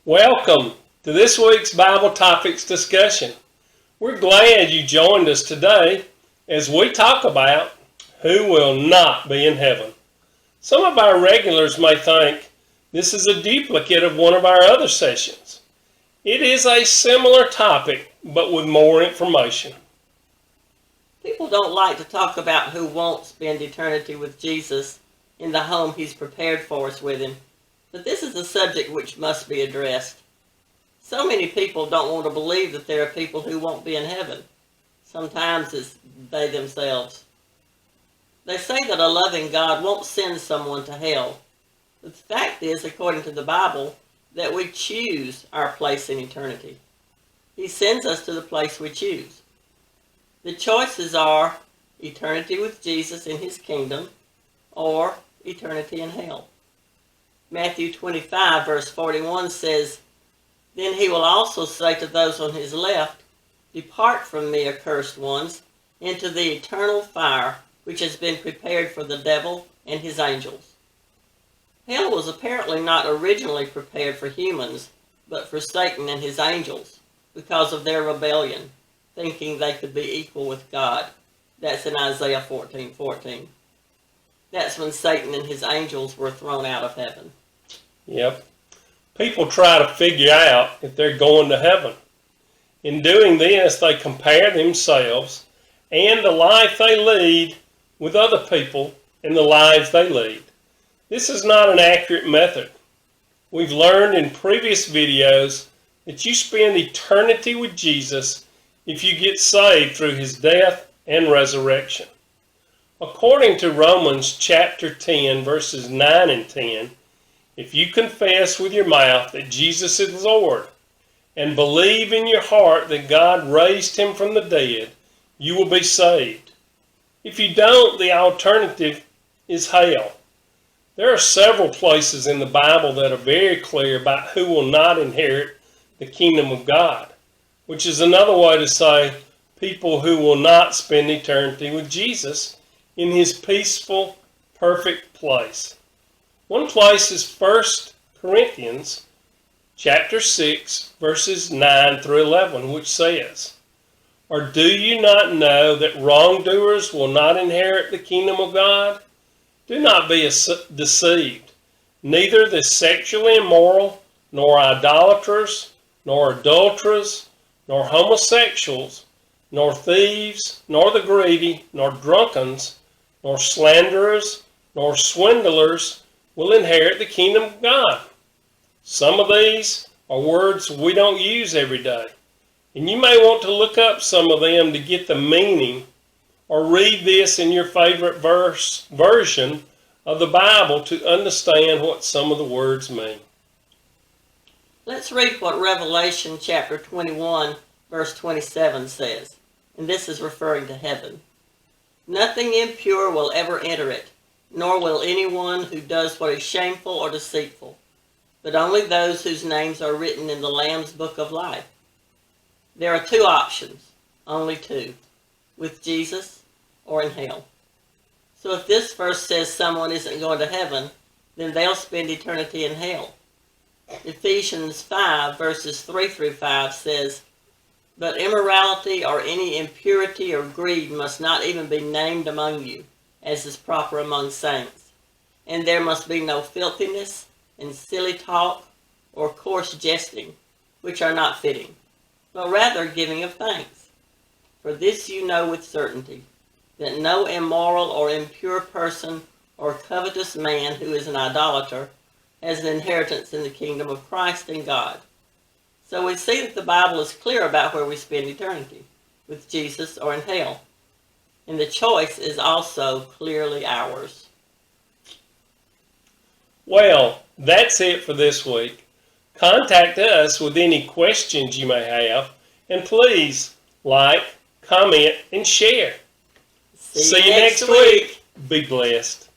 Welcome to this week's Bible Topics discussion. We're glad you joined us today as we talk about who will not be in heaven. Some of our regulars may think this is a duplicate of one of our other sessions. It is a similar topic, but with more information. People don't like to talk about who won't spend eternity with Jesus in the home he's prepared for us with him, but this is a subject which must be addressed. So many people don't want to believe that there are people who won't be in heaven. Sometimes it's they themselves. They say that a loving God won't send someone to hell. But the fact is, according to the Bible, that we choose our place in eternity. He sends us to the place we choose. The choices are eternity with Jesus in his kingdom or eternity in hell. Matthew 25 verse 41 says, "Then he will also say to those on his left, 'Depart from me, accursed ones, into the eternal fire which has been prepared for the devil and his angels.'" Hell was apparently not originally prepared for humans, but for Satan and his angels because of their rebellion, thinking they could be equal with God. That's in Isaiah 14:14. That's when Satan and his angels were thrown out of heaven. Yep. People try to figure out if they're going to heaven. In doing this, they compare themselves and the life they lead with other people and the lives they lead. This is not an accurate method. We've learned in previous videos that you spend eternity with Jesus if you get saved through his death and resurrection. According to Romans chapter 10, verses 9 and 10, if you confess with your mouth that Jesus is Lord and believe in your heart that God raised him from the dead, you will be saved. If you don't, the alternative is hell. There are several places in the Bible that are very clear about who will not inherit the kingdom of God, which is another way to say people who will not spend eternity with Jesus in his peaceful, perfect place. One place is 1 Corinthians chapter 6, verses 9 through 11, which says, "Or do you not know that wrongdoers will not inherit the kingdom of God? Do not be deceived. Neither the sexually immoral, nor idolaters, nor adulterers, nor homosexuals, nor thieves, nor the greedy, nor drunkards, nor slanderers, nor swindlers will inherit the kingdom of God." Some of these are words we don't use every day, and you may want to look up some of them to get the meaning, or read this in your favorite version of the Bible to understand what some of the words mean. Let's read what Revelation chapter 21, verse 27 says, and this is referring to heaven. "Nothing impure will ever enter it, nor will anyone who does what is shameful or deceitful, but only those whose names are written in the Lamb's book of life." There are two options, only two, with Jesus or in hell. So if this verse says someone isn't going to heaven, then they'll spend eternity in hell. Ephesians 5, verses 3 through 5 says, "But immorality or any impurity or greed must not even be named among you, as is proper among saints. And there must be no filthiness, and silly talk, or coarse jesting, which are not fitting, but rather giving of thanks. For this you know with certainty, that no immoral or impure person or covetous man who is an idolater has an inheritance in the kingdom of Christ and God." So we see that the Bible is clear about where we spend eternity, with Jesus or in hell. And the choice is also clearly ours. Well, that's it for this week. Contact us with any questions you may have, and please like, comment, and share. See you next week. Be blessed.